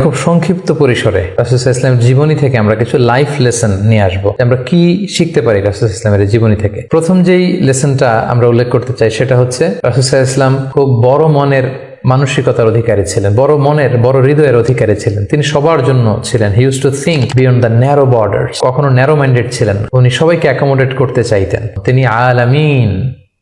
খুব সংক্ষিপ্ত পরিসরে রাসূল সাল্লাল্লাহু আলাইহি ওয়াসাল্লামের জীবনী থেকে আমরা কিছু লাইফ লেসন নিয়ে আসবো। আমরা কি শিখতে পারি রাসূল সাল্লাল্লাহু আলাইহি ওয়াসাল্লামের জীবনী থেকে। প্রথম যেই লেসনটা আমরা উল্লেখ করতে চাই সেটা হচ্ছে রাসূল সাল্লাল্লাহু আলাইহি ওয়াসাল্লাম খুব বড় মনের মানসিকতার অধিকারী ছিলেন, বড় মনের, বড় হৃদয়ের অধিকারী ছিলেন। তিনি সবার জন্য ছিলেন। He use to think beyond the narrow borders. কখনো ন্যারো মাইন্ডেড ছিলেন। উনি সবাইকে অ্যাকোমোডেট করতে চাইতেন। তিনি আলামিন,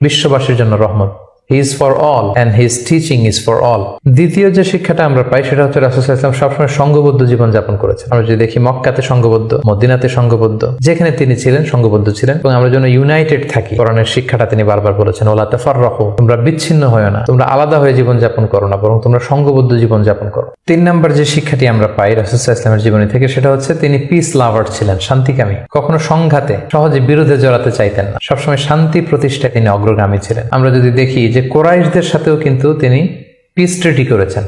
বিশ্ববাসীর জন্য রহমত। He is for all and his teaching is for all. দ্বিতীয় যে শিক্ষাটা আমরা পাই সেটা হচ্ছে রাসূল সাল্লাল্লাহু আলাইহি ওয়াসাল্লাম সবসময় সংঘবদ্ধ জীবন যাপন করেছেন। আমরা যদি দেখি মক্কাতে সংঘবদ্ধ, মদিনাতে সংঘবদ্ধ, যেখানে তিনি ছিলেন সংঘবদ্ধ ছিলেন এবং আমরা যেন ইউনাইটেড থাকি। কোরআনের শিক্ষাটা তিনি বারবার বলেছেন, ওয়ালা তাফাররাকু, তোমরা বিচ্ছিন্ন হয়ো না, তোমরা আলাদা হয়ে জীবন যাপন করো না, বরং তোমরা সংঘবদ্ধ জীবন যাপন করো। 3 নম্বর যে শিক্ষাটি আমরা পাই রাসূল সাল্লাল্লাহু আলাইহি ওয়াসাল্লামের জীবনী থেকে সেটা হচ্ছে তিনি পিস লাভার ছিলেন, শান্তিকামী। কখনো সংঘাতে সহজে বিরোধে জড়াতে চাইতেন না। সবসময় শান্তি প্রতিষ্ঠায় তিনি অগ্রগামী ছিলেন। আমরা যদি দেখি যে কুরাইশদের সাথেও কিন্তু তিনি পিস ট্রিটি করেছেন,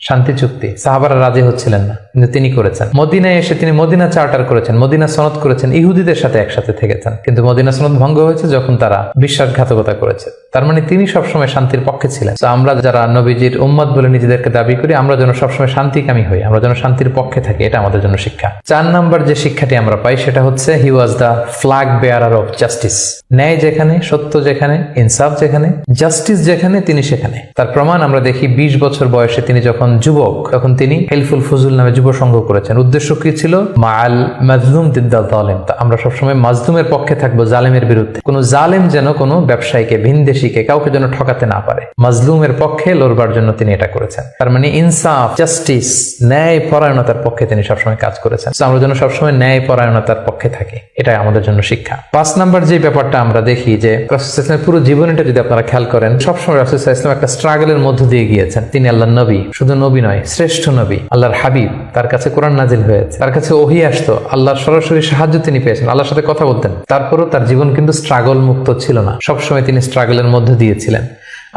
শান্তি চুক্তি। সাহাবারা রাজি হচ্ছিলেন না, কিন্তু তিনি করেছেন। মদিনায় এসে তিনি মদিনা চার্টার করেছেন, মদিনা সনদ করেছেন, ইহুদিদের সাথে একসাথে থেকেছেন। কিন্তু মদিনা সনদ ভঙ্গ হয়েছে যখন তারা বিশ্বাসঘাতকতা করেছে। তার মানে তিনি সবসময় শান্তির পক্ষে ছিলেন। তো আমরা যারা নবীজির উম্মত বলে নিজেদেরকে দাবি করি, আমরা যেন সবসময় শান্তিকামী হই, আমরা যেন শান্তির পক্ষে থাকি, এটা আমাদের জন্য শিক্ষা। 4 নম্বর যে শিক্ষাটি আমরা পাই সেটা হচ্ছে he was the flag bearer of justice. ন্যায় যেখানে, সত্য যেখানে, ইনসাফ যেখানে, জাস্টিস যেখানে, তিনি সেখানে। তার প্রমাণ আমরা দেখি 20 বছর বয়সে তিনি যখন যুবক, তখন তিনি হেলফুল ফুজুল নামে যুব সংঘ করেছেন। উদ্দেশ্য কি ছিল? মাআল মাজলুম দিদ্দাল জালেম। আমরা সবসময় মাজলুমের পক্ষে থাকবো, জালেমের বিরুদ্ধে। কোনো জালেম যেন কোনো ব্যবসায়ীকে, ভিনদেশীকে, কাউকে যেন ঠকাতে না পারে। মাজলুমের পক্ষে লড়বার জন্য তিনি এটা করেছেন। তার মানে ইনসাফ, জাস্টিস, ন্যায় পরায়ণতার পক্ষে তিনি সবসময় কাজ করেছেন। আমরা যেন সবসময় ন্যায় পরায়ণতার পক্ষে থাকি, এটাই আমাদের জন্য শিক্ষা। 5 নম্বর যে ব্যাপারটা আমরা দেখি যে রাসূল সাল্লাল্লাহু আলাইহি ওয়াসাল্লামের পুরো জীবনটা যদি আপনারা খেয়াল করেন, সবসময় রাসূল সাল্লাল্লাহু আলাইহি ওয়াসাল্লাম একটা স্ট্রাগলের মধ্য দিয়ে গিয়েছেন। তিনি আল্লাহর নবী, শুধু নবী নয়, শ্রেষ্ঠ নবী, আল্লাহর হাবিব। তার কাছে কোরআন নাজিল হয়েছে, তার কাছে ওহী আসতো, আল্লাহর সরাসরি সাহায্য তিনি পেয়েছেন, আল্লাহর সাথে কথা বলতেন। তারপরও তার জীবন কিন্তু স্ট্রাগল মুক্ত ছিল না। সবসময় তিনি স্ট্রাগলের মধ্যে দিয়েছিলেন।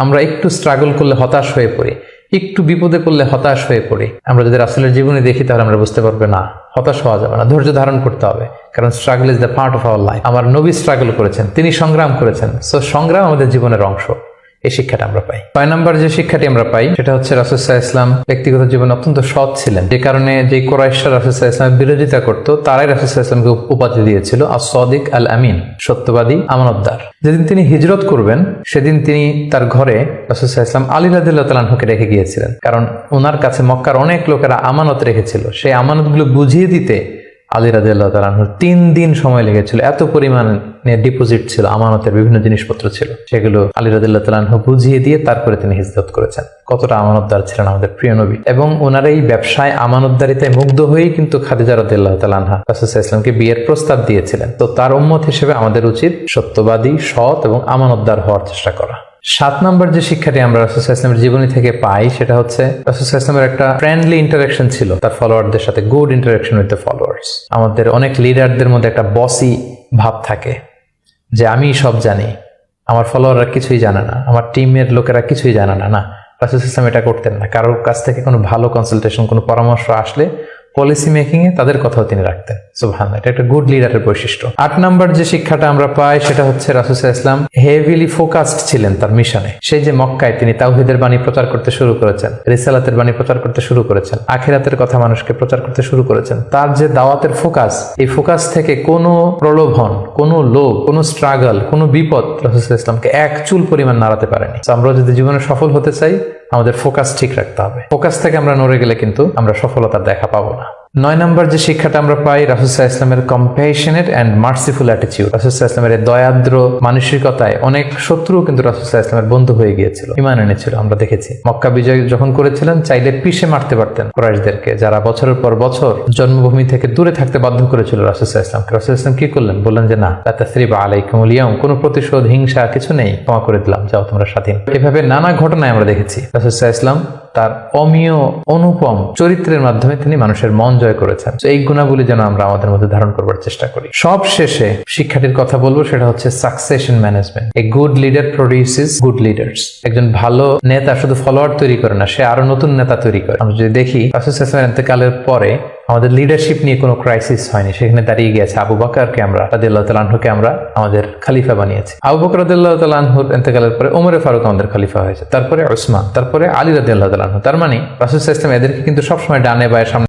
আমরা একটু স্ট্রাগল করলে হতাশ হয়ে পড়ি, একটু বিপদে পড়লে হতাশ হয়ে পড়ি। আমরা যদি রাসূলের জীবনী দেখি তাহলে আমরা বুঝতে পারবো না, হতাশ হওয়া যাবে না, ধৈর্য ধারণ করতে হবে। কারণ struggle is the part of our life. আমার নবী স্ট্রাগল করেছেন, তিনি সংগ্রাম করেছেন। সো সংগ্রাম আমাদের জীবনের অংশ। এই শিক্ষাটা আমরা পাই। 6 নম্বর যে শিক্ষাটি আমরা পাই সেটা হচ্ছে রাসূল সাল্লাল্লাহু আলাইহি ওয়াসাল্লাম ব্যক্তিগত জীবনে অত্যন্ত সৎ ছিলেন। যে কারণে যে কুরাইশরা রাসূল সাল্লাল্লাহু আলাইহি ওয়াসাল্লামের বিরোধিতা করতো, তারাই রাসূল সাল্লাল্লাহু আলাইহি ওয়াসাল্লামকে উপাধি দিয়েছিল আস-সাদিক আল আমিন, সত্যবাদী, আমানতদার। যেদিন তিনি হিজরত করবেন সেদিন তিনি তার ঘরে রাসূল সাল্লাল্লাহু আলাইহি ওয়াসাল্লাম আলী রাদিয়াল্লাহু তাআলা আনহুকে রেখে গিয়েছিলেন। কারণ ওনার কাছে মক্কার অনেক লোকেরা আমানত রেখেছিল। সেই আমানতগুলো বুঝিয়ে দিতে আলী রাদিয়াল্লাহু তাআলা আনহুর 3 দিন সময় লেগেছিল। এত পরিমাণে ডিপোজিট ছিল, আমানতের বিভিন্ন জিনিসপত্র ছিল, সেগুলো আলী রাদিয়াল্লাহু তাআলা আনহু বুঝিয়ে দিয়ে তারপরে তিনি হিজরত করেছেন। কতটা আমানতদার ছিলেন আমাদের প্রিয় নবী। এবং ওনার এই ব্যবসায় আমানতদারিতায় মুগ্ধ হয়েই কিন্তু খাদিজা রাদিয়াল্লাহু তাআলা আনহা রাসূল সাল্লাল্লাহু আলাইহি ওয়াসাল্লামকে বিয়ের প্রস্তাব দিয়েছিলেন। তো তার উম্মত হিসেবে আমাদের উচিত সত্যবাদী, সৎ এবং আমানতদার হওয়ার চেষ্টা করা। 7 নম্বর যে শিক্ষাটি আমরা রাসূল সাল্লাল্লাহু আলাইহি ওয়াসাল্লামের জীবনী থেকে পাই সেটা হচ্ছে রাসূল সাল্লাল্লাহু আলাইহি ওয়াসাল্লামের একটা ফ্রেন্ডলি ইন্টারাকশন ছিল তার ফলোয়ারদের সাথে, good interaction with the followers. আমাদের অনেক লিডারদের মধ্যে একটা বসি ভাব থাকে যে আমি সব জানি, আমার ফলোয়াররা কিছুই জানে না, আমার টিমের লোকেরা কিছুই জানে না। না, রাসূল সাল্লাল্লাহু আলাইহি ওয়াসাল্লাম এটা করতেন না। কারোর কাছ থেকে কোনো ভালো কনসালটেশন, কোনো পরামর্শ আসলে পলিসি মেকিং এ তাদের কথাও তিনি রাখতেন। সুবহানাল্লাহ, এটা একটা গুড লিডারের বৈশিষ্ট্য। 8 নম্বর যে শিক্ষাটা আমরা পাই সেটা হচ্ছে রাসূল সাল্লাল্লাহু আলাইহি ওয়াসাল্লাম হেভিলি ফোকাসড ছিলেন তার মিশনে। সেই যে মক্কায় তিনি তাওহীদের বাণী প্রচার করতে শুরু করেছেন, রিসালাতের বাণী প্রচার করতে শুরু করেছেন, আখিরাতের কথা মানুষকে প্রচার করতে শুরু করেছেন। তার যে দাওয়াতের ফোকাস, এই ফোকাস থেকে কোনো প্রলোভন, কোনো লোভ, কোনো স্ট্রাগল, কোনো বিপদ রাসূল সাল্লাল্লাহু আলাইহি ওয়াসাল্লামকে এক চুল পরিমাণ নাড়াতে পারেনি। আমরা যদি জীবনে সফল হতে চাই আমাদের ফোকাস ঠিক রাখতে হবে। ফোকাস থেকে আমরা নড়ে গেলে কিন্তু আমরা সফলতার দেখা পাবো না। 9 নম্বর যে শিক্ষাটা আমরা পাই রাসূল সাল্লাল্লাহু আলাইহি ওয়াসাল্লামের কম্প্যাশনেট এন্ড মার্সিফুল অ্যাটিটিউড। রাসূল সাল্লাল্লাহু আলাইহি ওয়াসাল্লামের দয়াদ্র মানসিকতায় অনেক শত্রু কিন্তু রাসূল সাল্লাল্লাহু আলাইহি ওয়াসাল্লামের বন্ধু হয়ে গিয়েছিল, ঈমান এনেছিল। আমরা দেখেছি মক্কা বিজয় যখন করেছিলেন চাইলে পিষে মারতে পারতেন কুরাইশদেরকে, যারা বছরের পর বছর জন্মভূমি থেকে দূরে থাকতে বাধ্য করেছিল রাসূল সাল্লাল্লাহু আলাইহি ওয়াসাল্লামকে। রাসূল সাল্লাল্লাহু আলাইহি ওয়াসাল্লাম কি করলেন? বললেন যে না, লা তাসরিবা আলাইকুমুল ইয়াউম, কোনো প্রতিশোধ, হিংসা কিছু নেই, ক্ষমা করে দিলাম, যাও তোমরা স্বাধীন। এভাবে নানা ঘটনায় আমরা দেখেছি রাসূল সাল্লাল্লাহু আলাইহি ওয়াসাল্লাম তার অমীয় অনুপম চরিত্রের মাধ্যমে তিনি মানুষের মন জয় করেছেন। এই গুণাবলী যেন আমরা আমাদের মধ্যে ধারণ করবার চেষ্টা করি। সব শেষে শিক্ষাটির কথা বলবো, সেটা হচ্ছে succession management. A good leader produces good leaders. একজন ভালো নেতা শুধু ফলোয়ার তৈরি করে না, সে আরো নতুন নেতা তৈরি করে। আমরা যদি দেখি রাসূল সাল্লাল্লাহু আলাইহি ওয়াসাল্লামের ইন্তেকালের পরে আমাদের লিডারশিপ নিয়ে কোনো ক্রাইসিস হয়নি, সেখানে দাঁড়িয়ে গিয়েছে আবু বকরকে আমরা রাদিয়াল্লাহু তাআলা আনহুকে আমরা আমাদের খলিফা বানিয়েছি। আবু বকর রাদিয়াল্লাহু তাআলা আনহুর ইন্তেকালের পরে ওমরে ফারুক আমাদের খলিফা হয়েছে, তারপরে উসমান, তারপরে আলী রাদিয়াল্লাহু তাআলা আনহু। তার মানে রাসূল সাল্লাল্লাহু আলাইহি ওয়াসাল্লাম এদেরকে কিন্তু সবসময় ডানে বায়ে সামনে